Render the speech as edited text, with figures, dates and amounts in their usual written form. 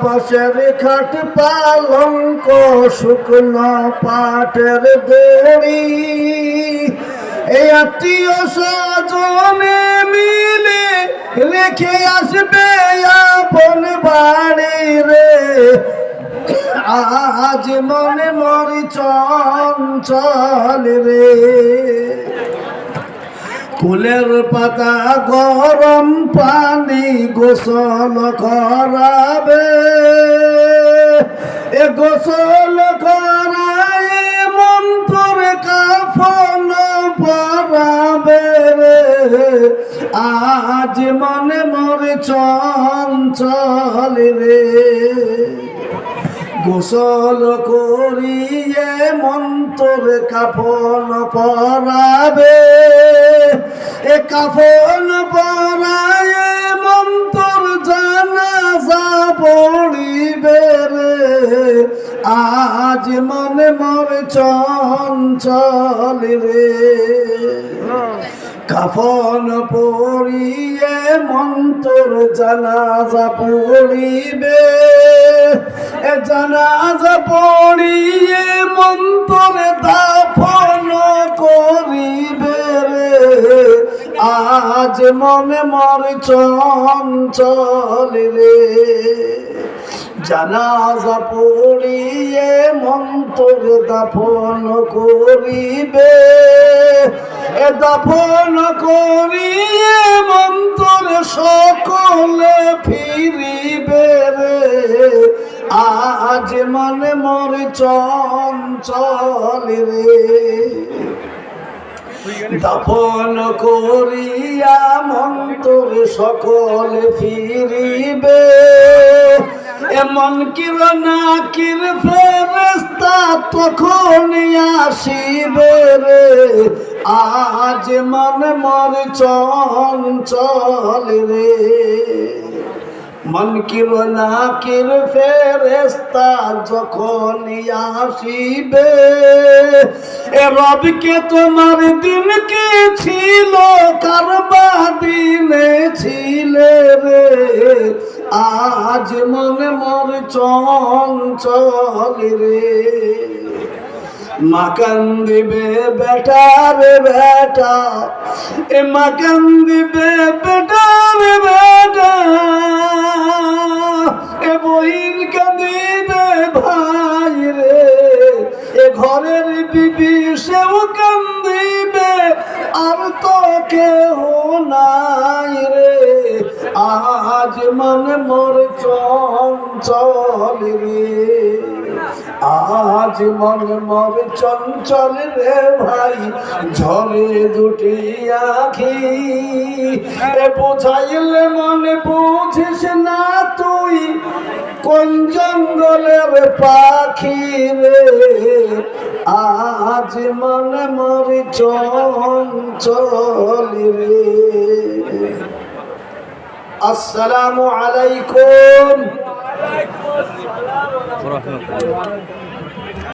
বাঁশের খাট পালঙ্ক শুকনো পাটের দড়ি এই আত্মীয় স্বজনে মিলে রেখে আসবে আপন বাড়ি রে আজ মনে মরি চঞ্চল রে ফুলের পাতা গরম পানি গোসল করাবে এ গোসল করায় মন্ত্রে কাফন পরাবে রে আজ মনে মরে চঞ্চল রে গোসল করিয়ে মন্ত্র কাফন পরাবে এ কাফন পরায় মন্ত্র জানাজা পড়িবে রে আজ মনে মরে চঞ্চল রে কাফন পরিয়ে মন্ত্র জানাজা পড়িবে এ জানাজা পড়িয়ে মন্ত্র দাফন করিবে রে আজ মনে মরে চঞ্চল রে জানাজা পড়িয়ে মন্ত্র দাফন করিবে এ দাফন করিয়ে মন্ত্র সকলে ফিরিবে রে আজ মনে মরে চঞ্চল রে দাফন করিয়া মন্ত্র সকলে ফিরিবে এমন কির নাকির ফেরেশতা তখন আসিবে রে আজ মনে মরে চঞ্চল রে মনকির নাকির ফেরেশতা যখন আসিবে এ রবকে তোমার দিন কি ছিল কারবা দিনে ছিলে রে আজ মনে মরে চঞ্চল রে মাকান দিবে বেটা রে বেটা এ মাকান দিবে বেটা রে বেটা এ বহিন কান্দিবে ভাই রে এ ঘরের বিবি সেও কান্দিবে আর তো কেহ নাই রে আজ মনে মোর চঞ্চল রে আজ মনে মোর চঞ্চল রে ভাই ঝরে দুটি আখি এ বুঝাইলে মনে বুঝিস না তুই কোন জঙ্গলের পাখি রে আজ মনে মোর চঞ্চল রে আসসালামু আলাইকুম ওয়া রাহমাতুল্লাহ।